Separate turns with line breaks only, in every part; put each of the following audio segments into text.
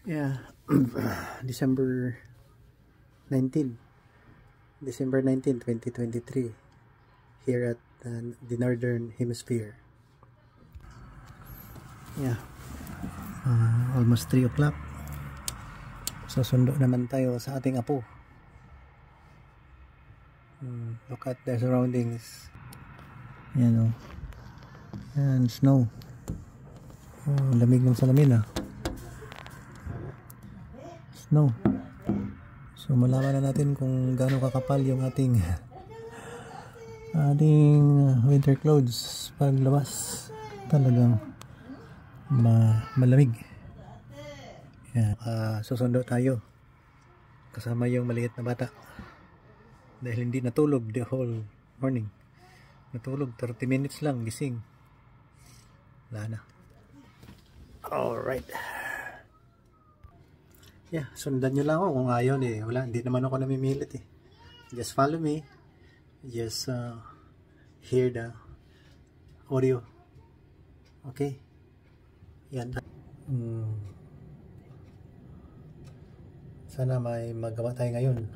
Yeah, December 19, 2023, here at the Northern Hemisphere. Yeah, almost 3 o'clock. Susundo naman tayo sa ating apo. Look at the surroundings. Yan o. Yan, snow. Lamig ng salamin Snow. So malaman na natin kung gaano kakapal yung ating winter clothes paglabas. Talagang malamig. Yeah. Susundo tayo kasama yung maliit na bata dahil hindi natulog the whole morning. Natulog 30 minutes lang, gising. Wala na. Alright. Yeah, sundan nyo lang ako kung ayaw wala, hindi naman ako namimilit Just follow me. Just hear the audio. Okay? Yan. Sana may magawa tayo ngayon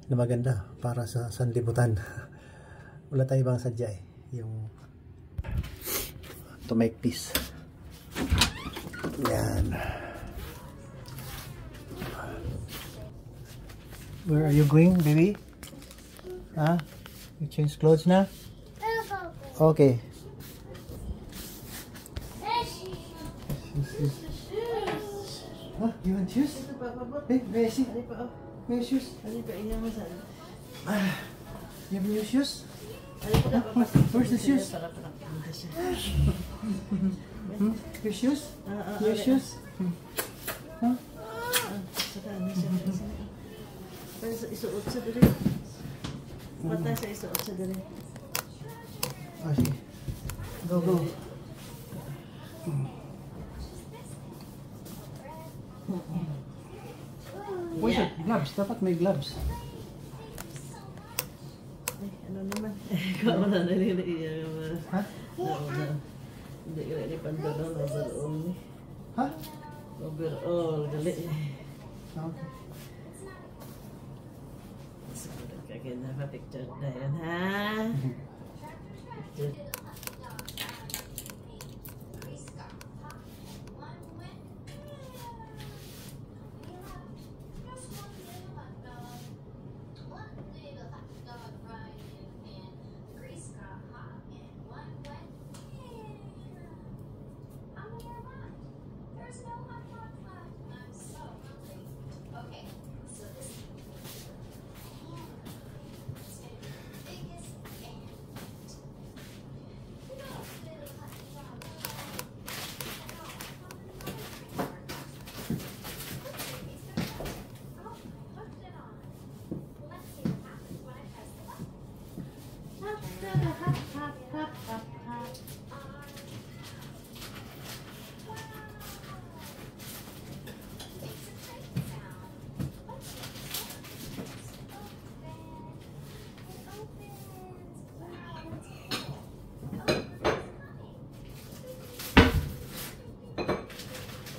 na maganda para sa sanlibutan. Wala tayo bang sadya yung to make peace. Yan. Where are you going, baby? You change clothes na? Okay. You want shoes? Hey, may I see? May I shoes? You have new shoes? Where's the shoes? Your shoes? Your shoes?
Isuot sa diri. Patay sa isuot sa diri.
Sige. Go. Where's your gloves? Dapat may gloves.
Ay, ano naman? Ikaw na naliliya.
Ha?
Hindi ka rin pantalon. Overall ni.
Ha?
Overall. Gali.
Okay.
Kaya napapicture na yan, ha? Picture.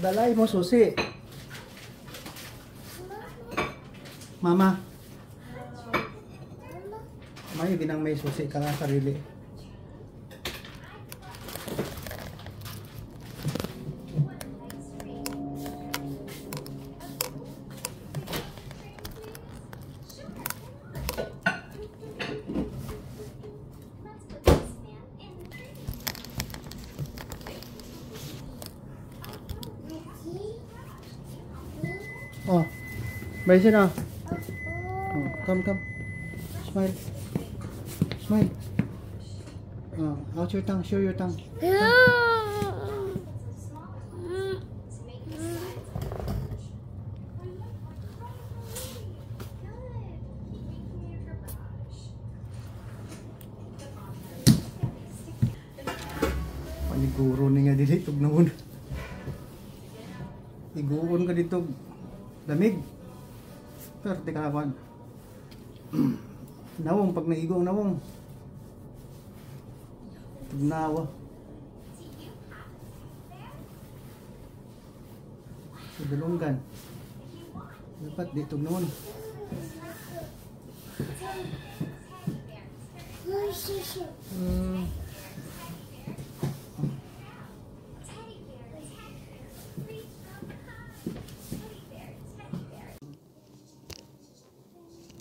Dalay mo susi. Mama. May ginang may susi ka nga sarili. Bye na. Come. Smile. Out your tongue. Show your tongue. Paniguro niya dito noon. Iguon ka dito. Lamig. Pero di ka kawan. Nawong pag naigong nawong. Tugnawa. Sa Dulungan. Dapat dito noon.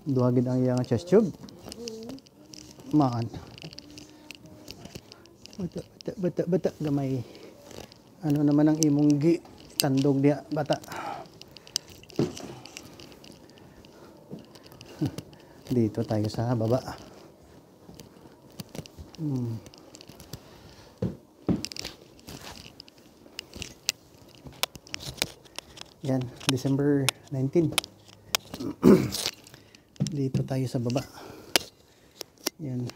Duhagid ang iyang chest tube. Maan. Bata gamay. Ano naman ang imong tandog dia bata. Dito tayo sa baba. Yan, December 19. Dito tayo sa baba. Yan.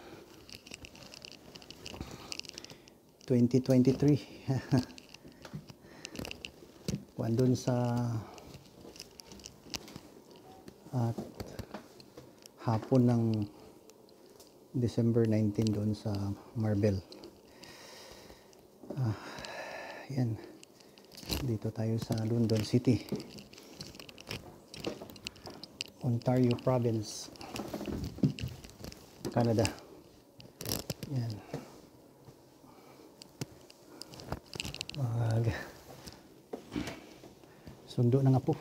2023. Kuan doon sa hapon ng December 19 doon sa Marbel. Yan. Dito tayo sa London City. Ontario Province, Canada. Yan. Sundo ng apo.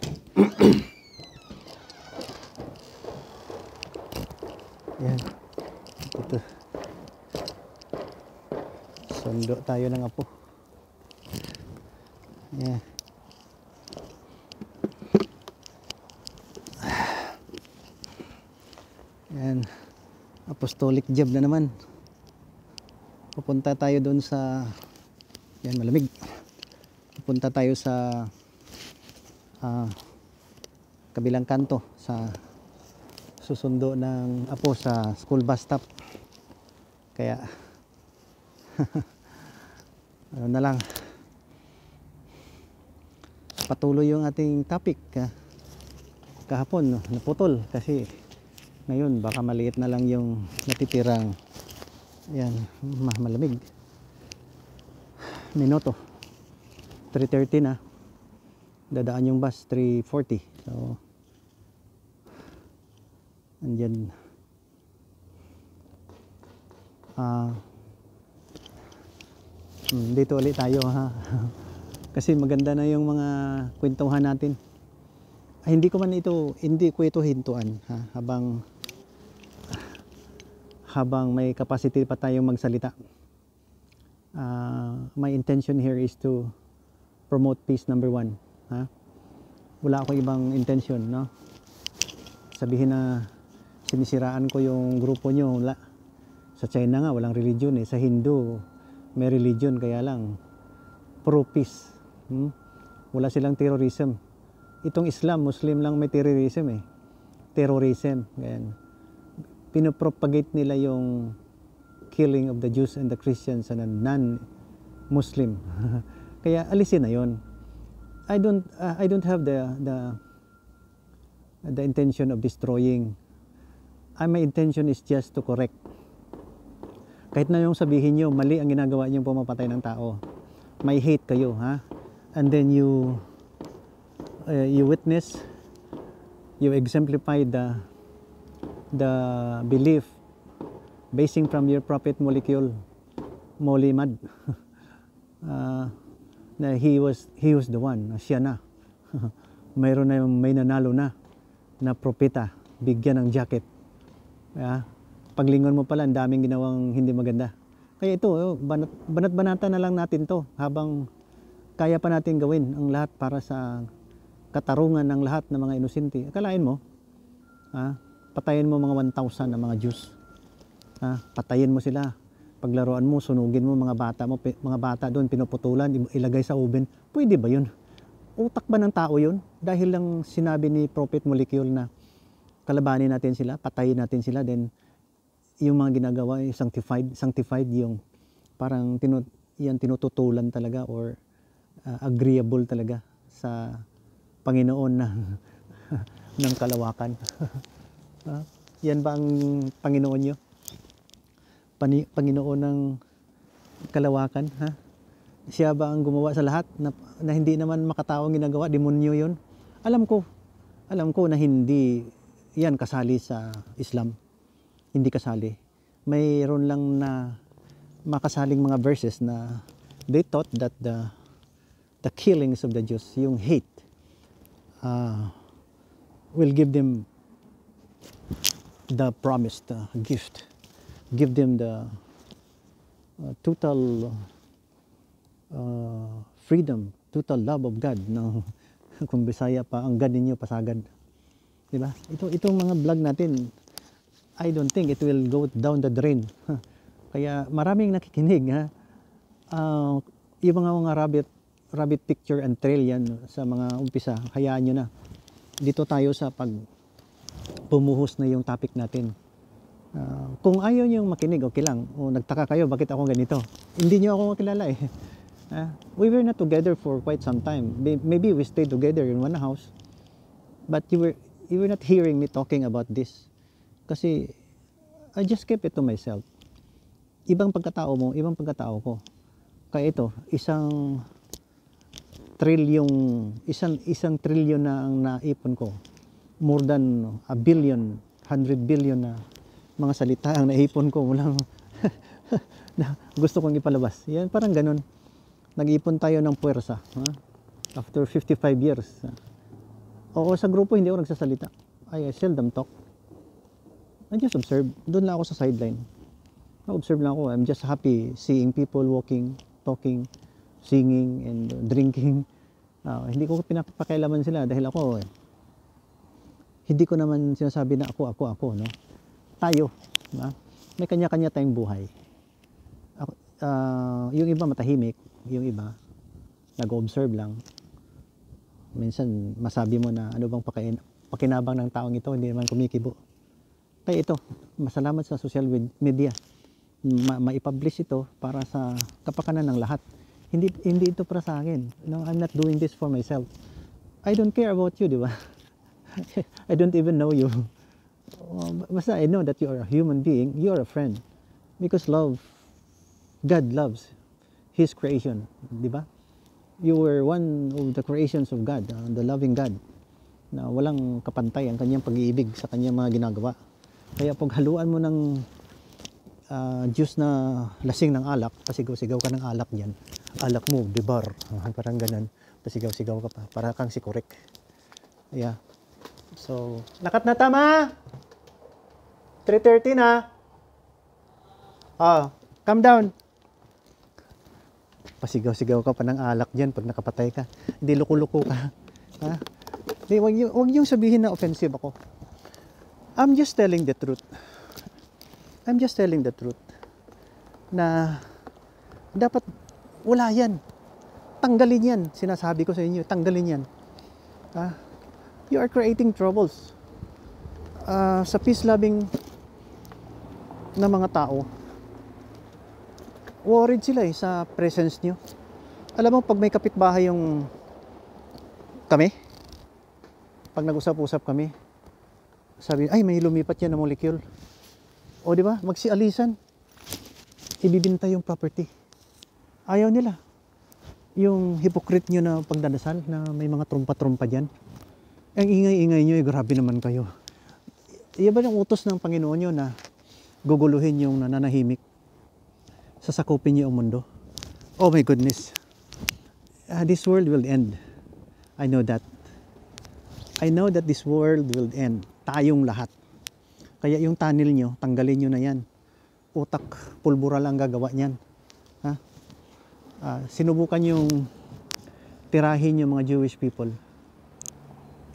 Yan. Ito. Sundo tayo ng apo. Yan. Yan. Apostolic job na naman. Pupunta tayo doon sa yan, malamig. Pupunta tayo sa kabilang kanto sa susundo ng apo sa school bus stop. Kaya ano na lang, patuloy yung ating topic. Kahapon naputol kasi ngayon baka maliit na lang yung natitirang yan, malamig. Minuto 3:30 na, dadaan yung bus 3:40. So andyan dito ulit tayo ha. Kasi maganda na yung mga kwentuhan natin. Hindi ko ito hintuan ha, habang may capacity pa tayong magsalita. My intention here is to promote peace, number one. Ha? Wala akong ibang intention, no? Sabihin na sinisiraan ko yung grupo nyo. Wala. Sa China nga, walang religion eh. Sa Hindu, may religion, kaya lang pro-peace. Wala silang terrorism. Itong Islam, Muslim lang may terrorism eh. Terrorism. Ganyan. Pinopropagate nila yung killing of the Jews and the Christians and the non-Muslim. Kaya alisin na yon. I don't have the intention of destroying. My intention is just to correct. Kahit na yung sabihin nyo, mali ang ginagawa nyo pumapatay ng tao. May hate kayo, ha? And then you witness, you exemplify the belief basing from your prophet Muhammad, na he was the one, siya na. May nanalo na propeta, bigyan ng jacket. Paglingon mo pala, ang daming ginawang hindi maganda. Kaya ito, banat-banata na lang natin to habang kaya pa natin gawin ang lahat para sa katarungan ng lahat ng mga inosente. Akalain mo, patayin mo mga 1,000 na mga Jews. Patayin mo sila. Paglaruan mo, sunugin mo mga bata doon, pinuputulan, ilagay sa oven. Pwede ba yun? Utak ba ng tao yun? Dahil lang sinabi ni Prophet Molecule na kalabanin natin sila, patayin natin sila, then yung mga ginagawa ay sanctified yung parang tinututulan talaga or agreeable talaga sa Panginoon ng kalawakan. Yan ba ang Panginoon nyo? Panginoon ng kalawakan, ha? Siya ba ang gumawa sa lahat na hindi naman makataong ginagawa? Demonyo yun? Alam ko na hindi yan kasali sa Islam. Hindi kasali. Mayroon lang na makasaling mga verses na they thought that the killings of the Jews, yung hate, will give them the promised gift, give them the total freedom, total love of God. No? Kung Bisaya pa, ang God ninyo pasagad. Diba? Itong mga vlog natin, I don't think it will go down the drain. Kaya maraming nakikinig. Ha? Yung mga rabbit picture and trail yan sa mga umpisa, hayaan nyo na. Dito tayo sa pag pumuhos na yung topic natin. Kung ayaw nyo makinig, okay lang. O nagtaka kayo, bakit ako ganito? Hindi nyo ako makilala eh. We were not together for quite some time. Maybe we stayed together in one house. But you were not hearing me talking about this. Kasi I just kept it to myself. Ibang pagkatao mo, ibang pagkatao ko. Kaya ito, isang trillion na ang naipon ko. More than a billion, 100 billion na mga salita ang naipon ko. Walang na gusto kong ipalabas. Yan, parang ganun. Nag-ipon tayo ng puwersa. After 55 years. Oo, sa grupo hindi ako nagsasalita. I seldom talk. I just observe. Doon lang ako sa sideline. Observe lang ako. I'm just happy seeing people walking, talking, singing, and drinking. Hindi ko pinapakialaman sila dahil ako hindi ko naman sinasabi na ako, no? Tayo, may kanya-kanya tayong buhay. Yung iba matahimik, yung iba nag-observe lang. Minsan masabi mo na ano bang pakinabang ng taong ito, hindi naman kumikibo. Kaya ito, masalamat sa social media. Maipublish ito para sa kapakanan ng lahat. Hindi ito para sa akin. No, I'm not doing this for myself. I don't care about you, di ba? I don't even know you. Basta I know that you are a human being, you are a friend. Because God loves His creation, di ba? You were one of the creations of God, the loving God, na walang kapantay ang kanyang pag-iibig sa kanyang mga ginagawa. Kaya pag haluan mo ng juice na lasing ng alak, pasigaw-sigaw ka ng alak diyan. Alak mo, debar. Parang ganun. Pasigaw-sigaw ka pa. Para kang si Korek. Yeah. So, lakat na tama! 3:30 na. Calm down. Pasigaw-sigaw ka pa ng alak diyan pag nakapatay ka. Hindi luko-luko ka. Hindi, wag yung sabihin na offensive ako. I'm just telling the truth. I'm just telling the truth. Na dapat wala yan. Tanggalin yan. Sinasabi ko sa inyo, tanggalin yan. You are creating troubles. Sa peace-loving na mga tao, worried sila sa presence nyo. Alam mo, pag may kapitbahay yung kami, pag nag-usap-usap kami, sabi, ay may lumipat yan na molecule. O di ba? Magsialisan. Ibibinta yung property. Ayaw nila. Yung hypocrite nyo na pagdadasal na may mga trumpa-trumpa dyan. Ang ingay-ingay nyo, grabe naman kayo. Iyan ba yung utos ng Panginoon nyo na guguluhin yung nananahimik? Sasakupin nyo ang mundo? Oh my goodness. This world will end. I know that. I know that this world will end. Tayong lahat. Kaya yung tunnel nyo, tanggalin nyo na yan. Utak, pulbura lang gagawa niyan. Sinubukan yung tirahin yung mga Jewish people.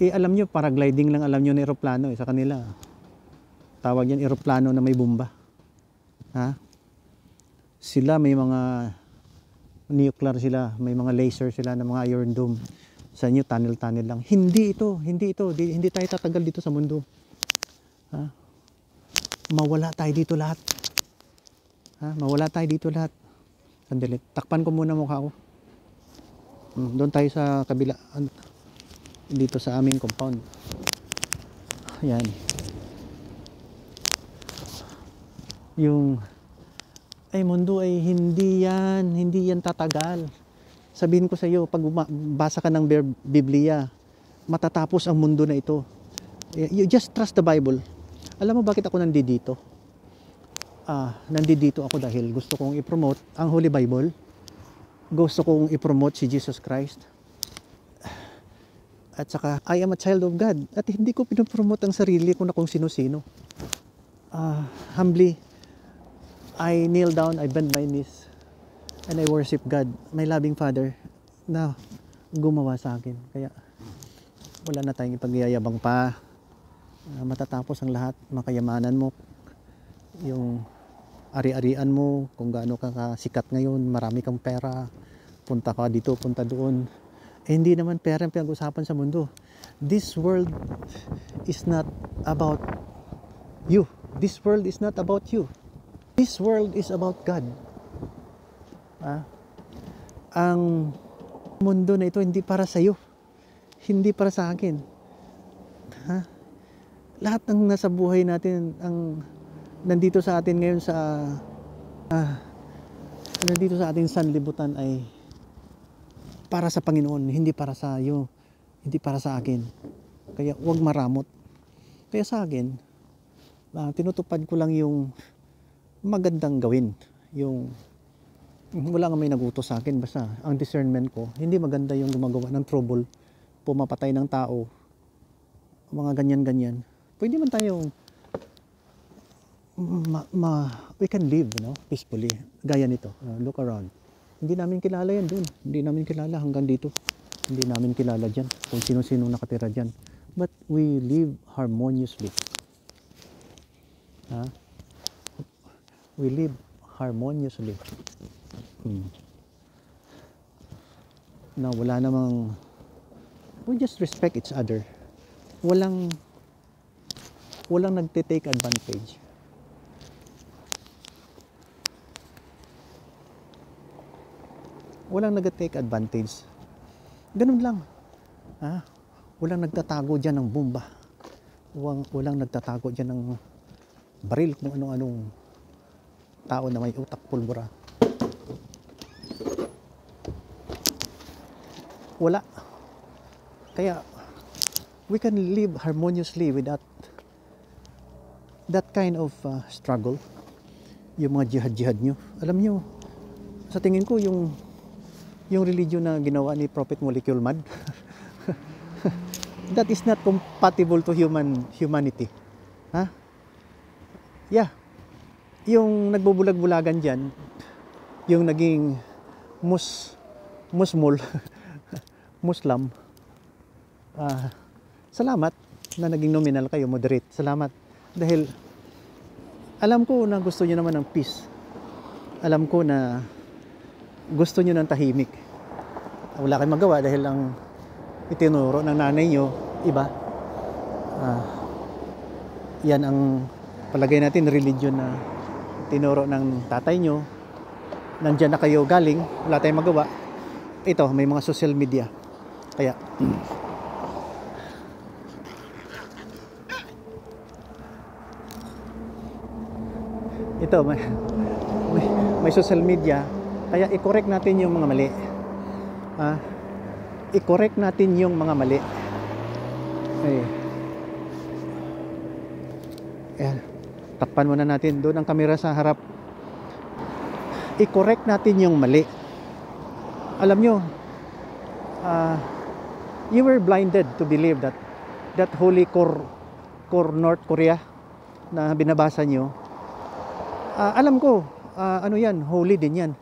Alam nyo, paragliding lang alam nyo na aeroplano sa kanila. Tawag yan aeroplano na may bomba. Sila may mga nuclear sila, may mga laser sila na mga Iron Dome. Sa inyo, tunnel lang. Hindi ito. Hindi tayo tatagal dito sa mundo. Mawala tayo dito lahat. Mawala tayo dito lahat. Sandali. Takpan ko muna mukha ko. Doon tayo sa kabila. Dito sa aming compound. Ayan. Yung mundo ay hindi yan tatagal. Sabihin ko sa iyo, pag basa ka ng Biblia, matatapos ang mundo na ito. You just trust the Bible. Alam mo bakit ako nandito? Nandito ako dahil gusto kong i-promote ang Holy Bible. Gusto kong i-promote si Jesus Christ. At saka, I am a child of God. At hindi ko pinopromote ang sarili ko na kung sino-sino. Humbly, I kneel down, I bend my knees, and I worship God, my loving Father, na gumawa sa akin. Kaya, wala na tayong ipagyayabang pa. Matatapos ang lahat, makayamanan mo, yung ari-arian mo, kung gaano ka kasikat ngayon, marami kang pera, punta ka dito, punta doon. Hindi naman pera ang pinag-usapan sa mundo. This world is not about you. This world is not about you. This world is about God. Ang mundo na ito hindi para sa iyo. Hindi para sa akin. Lahat ng nasa buhay natin, ang nandito sa atin ngayon nandito sa ating sanlibutan ay para sa Panginoon, hindi para sa iyo, hindi para sa akin. Kaya huwag maramot. Kaya sa akin, tinutupad ko lang yung magandang gawin. Yung wala nga may nagutos sa akin, basta ang discernment ko, hindi maganda yung gumagawa ng trouble, pumapatay ng tao, mga ganyan-ganyan. Pwede man tayong we can live, peacefully. Gaya nito, look around. Hindi namin kilala yan dun. Hindi namin kilala hanggang dito. Hindi namin kilala dyan, kung sino-sino nakatira dyan. But we live harmoniously. We live harmoniously. Na wala namang, we just respect each other. Walang nagte-take advantage. Walang nag-take advantage. Ganun lang. Walang nagtatago dyan ng bomba. Walang nagtatago dyan ng baril, kung anong tao na may utak pulbura. Wala. Kaya, we can live harmoniously without that kind of struggle. Yung mga jihad-jihad nyo. Alam nyo, sa tingin ko, yung religion na ginawa ni Prophet Molecule Mad, that is not compatible to humanity. Yeah. Yung nagbubulag-bulagan dyan, yung naging musmol, Muslim, salamat na naging nominal kayo, moderate. Salamat. Dahil alam ko na gusto nyo naman ng peace. Alam ko na gusto nyo ng tahimik. Wala kayong magawa dahil ang itinuro ng nanay nyo, iba. Yan ang palagay natin, religion na tinuro ng tatay nyo. Nandyan na kayo galing, wala tayong magawa. Ito, may mga social media. Kaya, ito, may social media. Kaya i-correct natin yung mga mali. I-correct natin yung mga mali. Ayan. Takpan muna natin. Doon ang kamera sa harap. I-correct natin yung mali. Alam nyo, you were blinded to believe that holy core North Korea na binabasa nyo. Alam ko, ano yan, holy din yan.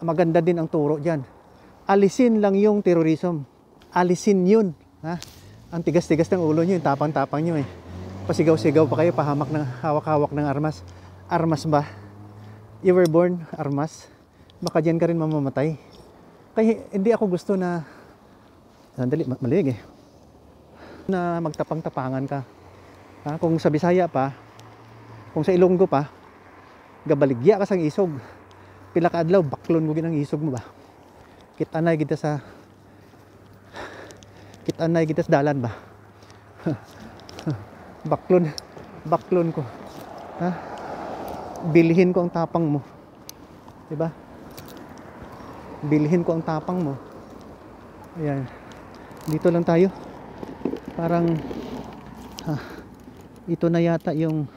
Maganda din ang turo dyan. Alisin lang yung terrorism. Alisin yun. Ang tigas-tigas ng ulo nyo, yung tapang-tapang nyo eh. Pasigaw-sigaw pa kayo, pahamak ng hawak-hawak ng armas. Armas ba? You were born armas. Baka dyan ka rin mamamatay. Kaya hindi ako gusto na, sandali, malig eh, na magtapang-tapangan ka. Kung sa Bisaya pa, kung sa Ilonggo pa, gabaligya ka sang isog. Pila ka adlaw, baklon mo ginang isog mo ba? Kitanay kita sa dalan ba? baklon ko. Bilhin ko ang tapang mo. Diba? bilhin ko ang tapang mo. Ayan, dito lang tayo. Parang ito na yata yung,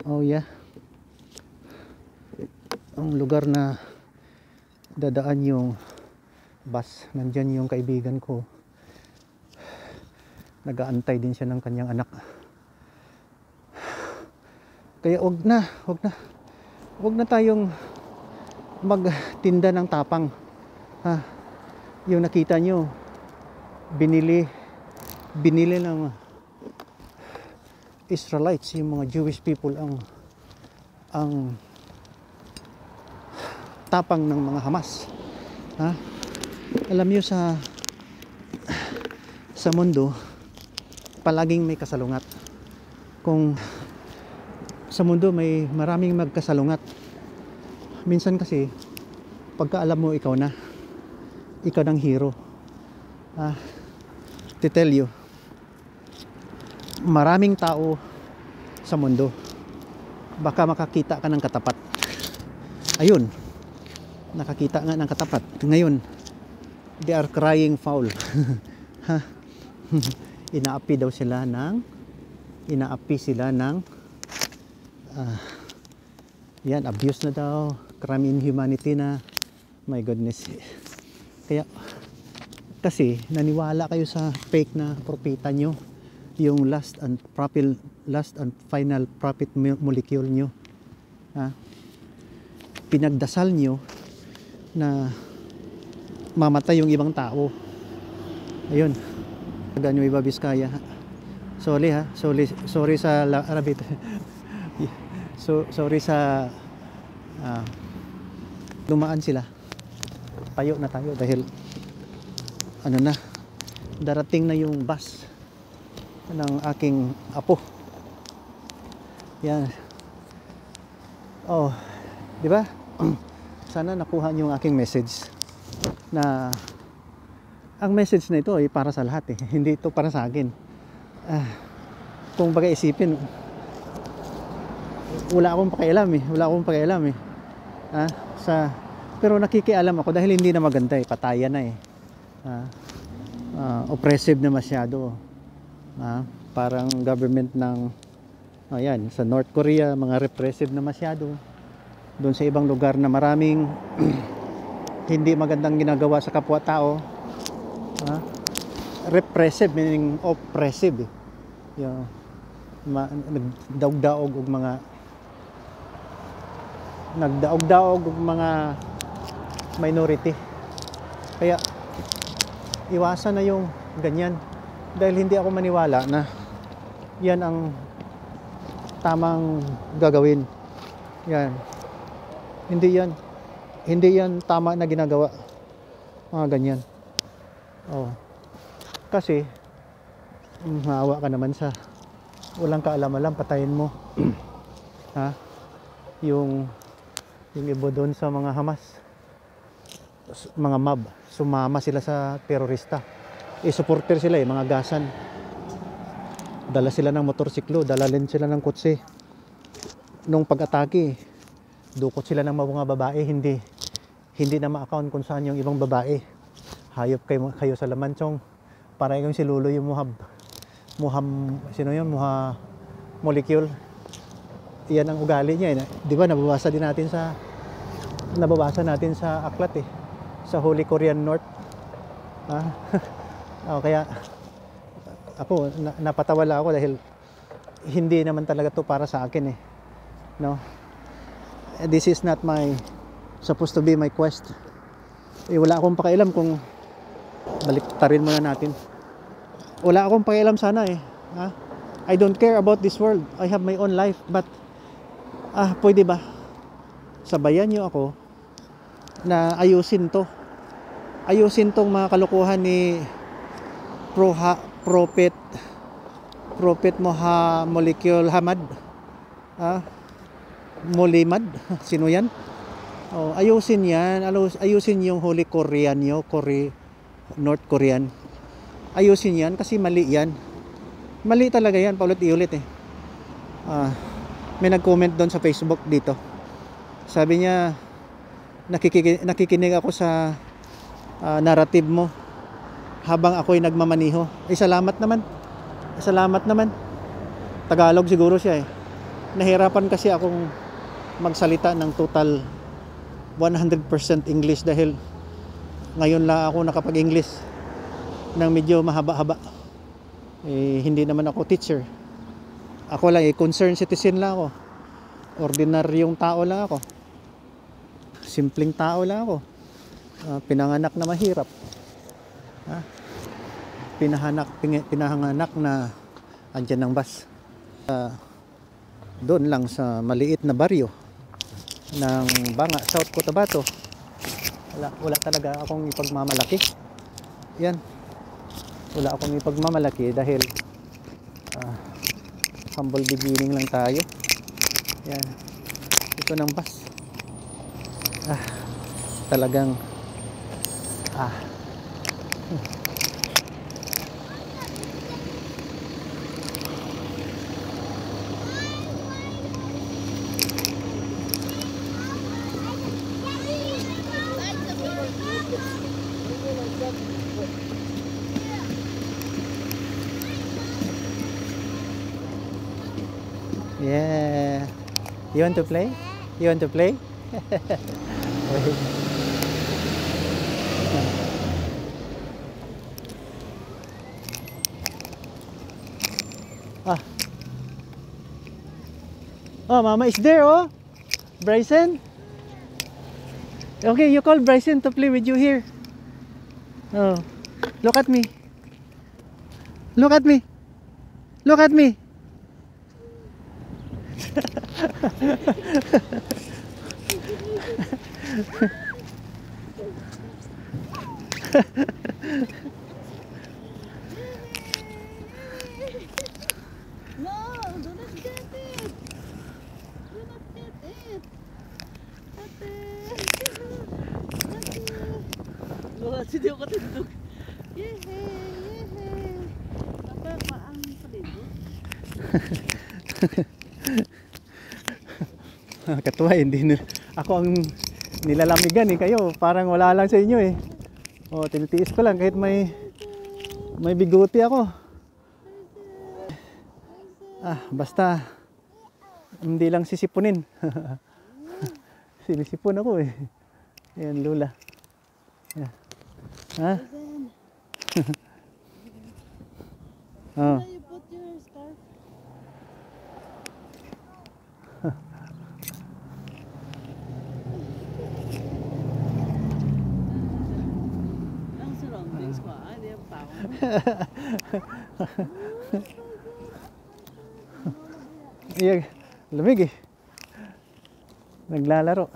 oh yeah, ang lugar na dadaan yung bus. Nandyan yung kaibigan ko, nag-aantay din siya ng kanyang anak. Kaya wag na tayong magtinda ng tapang. Yung nakita nyo, binili ng Israelites, yung mga Jewish people, ang tapang ng mga Hamas. Alam nyo, sa mundo palaging may kasalungat. Kung sa mundo may maraming magkasalungat, minsan kasi pagka alam mo ikaw ng hero. To tell you, maraming tao sa mundo, baka makakita ka ng katapat. Ayun, nakakita nga ng katapat. Ngayon, they are crying foul. Inaapi sila ng yan, abuse na daw, crime in humanity na. My goodness. Kaya kasi naniwala kayo sa fake na propeta nyo, yung last and final prophet molecule nyo. Pinagdasal nyo na mamatay yung ibang tao. Ayun, ganyo iba Biskaya. Sorry sa Arabit. Sorry sa dumaan sila. Tayo na tayo dahil darating na yung bus ng aking apo. Yan. Oh, di ba? Sana nakuha niyo yung aking message, na ang message na ito ay para sa lahat hindi ito para sa akin. Kung baga isipin, wala akong pakialam pero nakikialam ako dahil hindi na maganda patayan na oppressive na masyado. Parang government ng ayan, sa North Korea, mga repressive na masyado. Doon sa ibang lugar na maraming hindi magandang ginagawa sa kapwa-tao, repressive meaning oppressive. Nagdaog-daog og mga minority. Kaya iwasan na yung ganyan, dahil hindi ako maniwala na yan ang tamang gagawin. Yan, hindi yan tama na ginagawa, mga ganyan. Kasi maawa ka naman sa walang kaalam-alam, patayin mo. Yung iba doon sa mga Hamas, mga mob, sumama sila sa terorista. Supporter sila mga gasan. Dala sila ng motorsiklo, dala din sila ng kotse. Nung pag-atake, dukot sila ng mga babae, hindi na ma-account kung saan yung ibang babae. Hayop kayo sa lamanchong. Para yung si Lulo yung molecule. Yan ang ugali niya. Di ba nababasa natin sa aklat sa Holy Korean North. Kaya ako napatawala ako dahil hindi naman talaga to para sa akin no. This is not supposed to be my quest. Wala akong pakialam kung baliktarin muna natin. Wala akong pakialam sana I don't care about this world. I have my own life, but pwede ba sabayan niyo ako na ayusin tong mga kalokohan ni Prophet Muhammad Molimad, sino yan? Ayusin yan, ayusin yung Holy Korean North Korean. Ayusin yan kasi mali yan. Mali talaga yan, paulit-iulit may nag-comment doon sa Facebook dito. Sabi niya, nakikinig ako sa narrative mo habang ako'y nagmamaniho. Salamat naman. Salamat naman. Tagalog siguro siya eh. Nahirapan kasi akong magsalita ng total 100% English dahil ngayon lang ako nakapag-English ng medyo mahaba-haba. Hindi naman ako teacher. Ako lang concerned citizen lang ako. Ordinaryong tao lang ako. Simpleng tao lang ako. Pinanganak na mahirap. Pinahanganak na andyan ng bus. Doon lang sa maliit na baryo ng Banga, South Cotabato. Wala talaga akong ipagmamalaki. Yan. Wala akong ipagmamalaki dahil humble beginning lang tayo. Yan. Ito ng bus. Talagang yeah. You want to play? You want to play? Oh, Mama is there, oh. Bryson. Okay, you call Bryson to play with you here. Oh, look at me. Look at me. Look at me.
No, do not get it. Do not get it. Ate. Ate. Hindi ako katindog. Yehe, yehe. Papa, maang palibot.
Katuwa, hindi na. Ako ang nilalamigan eh. Kayo, parang wala lang sa inyo eh. Oh, tinitiis ko lang kahit may biguti ako. Basta hindi lang sisipunin. Sinisipon ako eh. Ayan, Lula. Yeah. Ha? Oh.
You put your scarf. Ang surroundings ko, hindi ang tao.
Yeah, lamig eh. Naglalaro.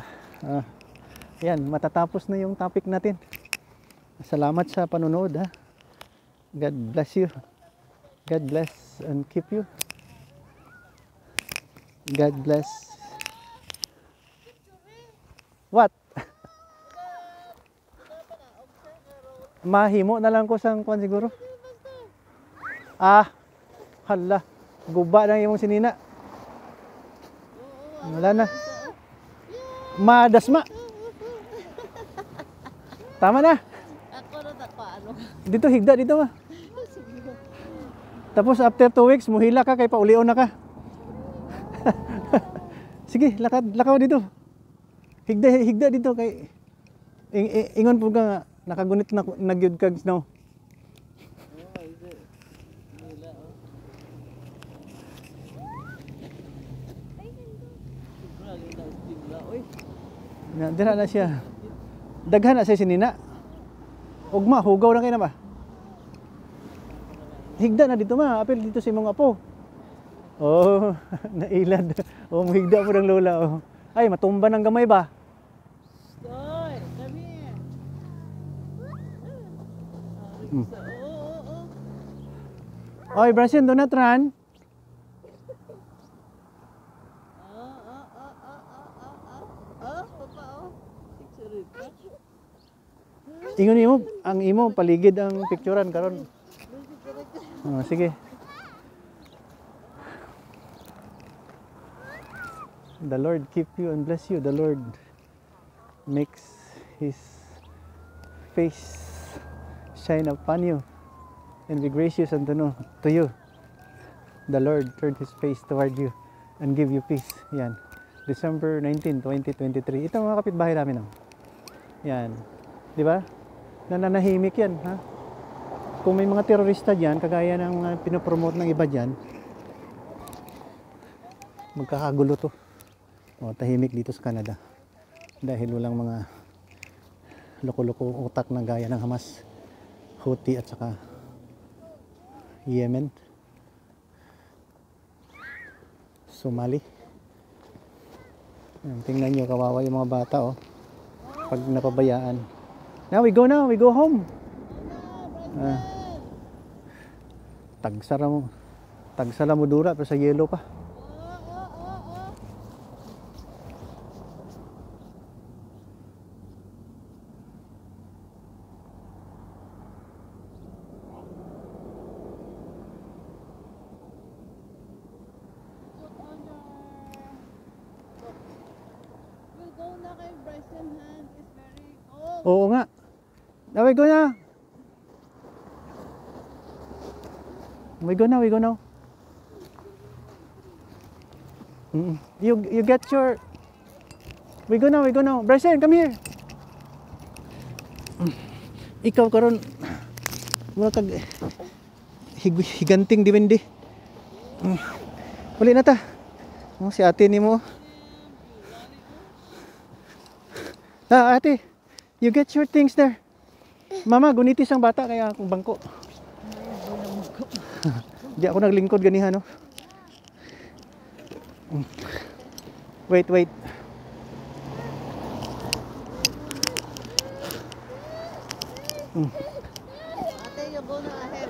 Yan, matatapos na yung topic natin. Salamat sa panonood ha. God bless you. God bless and keep you. God bless. What? Mahimo na lang ko sang kwan siguro. Hala. Guba na yung sinina. Wala na. Madasma. Tama na.
Ako na ano.
Dito higda dito ma. Tapos after 2 weeks muhila ka kay paulion na ka. Sige, lakaw dito. Higda dito kay ingon pud ka nga nakagunit na nagyud kag snow. Dira na siya. Daghan na siya sinina. Ugma, hugaw na kayo na ba? Higda na dito ma. Apil dito si mga apo. Oh, nailad. Oh, muhigda po ng lola. Oh. Ay, matumba ng gamay ba?
Stoy, come here.
Oy, Bryson, do not run. Ingon imo, ang imo paligid ang picturean karon. Oh, sige. The Lord keep you and bless you. The Lord makes his face shine upon you and be gracious unto you. The Lord turned His face toward you and give you peace. Yan. December 19, 2023. Ito mga kapitbahay namin. Oh. Yan. Di ba? Nananahimik yan. Ha? Kung may mga terorista dyan, kagaya ng pinopromote ng iba dyan, magkakagulo to. O, tahimik dito sa Canada. Dahil walang mga loko-loko utak na gaya ng Hamas, Houthi at saka Yemen, Somali. Tingnan nyo, kawawa yung mga bata oh. Pag napabayaan. Now we go home. Tagsara mo dura pero sa yellow pa. Oo nga. Now we go na. We go now. You get your. We go now. Bryson, come here. Ikaw karon wala kag higanting diwendi. Uli na ta. Si ate nimo. Ate. You get your things there. Mama, gunitis ang bata kaya akong bangko. Di ako naglingkod ganihan, no? Wait.
Ate, you go na ahead.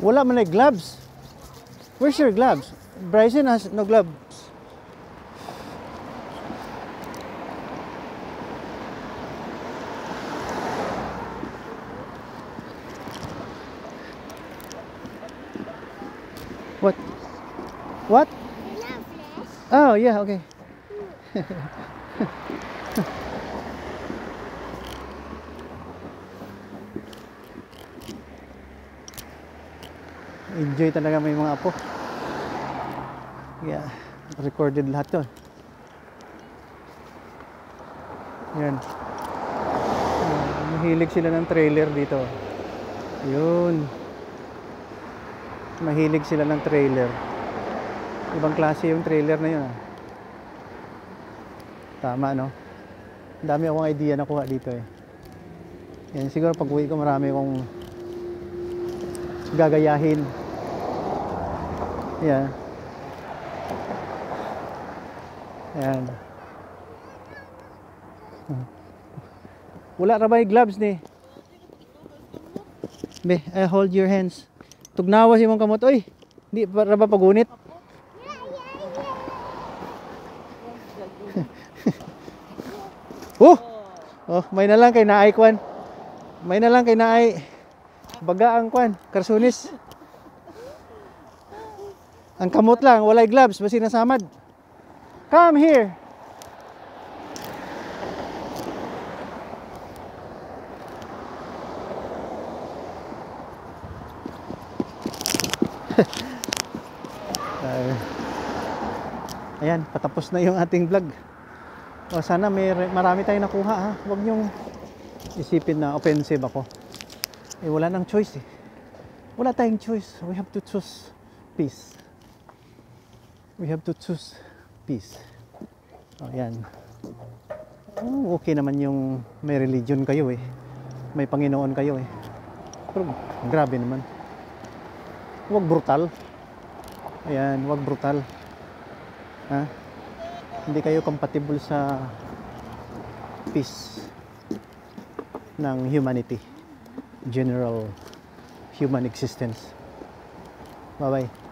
Wala man ay gloves. Where's your gloves? Bryson has no gloves. What? Oh, yeah, okay. Enjoy talaga may mga apo. Yeah, recorded lahat 'to. Yan. Mahilig sila ng trailer dito. Yun. Mahilig sila ng trailer. Ibang klase yung trailer na yun. Tama, no? Dami akong idea nakuha dito eh. Yan, siguro pag uwi ko marami akong gagayahin. Yan. Yan. Wala ra ba yung gloves ni? Be, I hold your hands. Tugnawa si mong kamot. Oy, di ra ba pagunit? Oh, may na lang kay naay kwan. May na lang kay naay baga ang kwan, karsunis. Ang kamot lang, walay gloves, basi nasamad. Come here. Ayan, patapos na yung ating vlog. O sana marami tayong nakuha ha. Huwag niyong isipin na offensive ako. Eh, wala nang choice eh. Wala tayong choice. We have to choose peace. We have to choose peace. Oh, yan. Oh, okay naman yung may religion kayo eh. May Panginoon kayo eh. Pero grabe naman. Huwag brutal. Ayan, huwag brutal. Ha? Hindi kayo compatible sa peace ng humanity. General human existence. Bye-bye.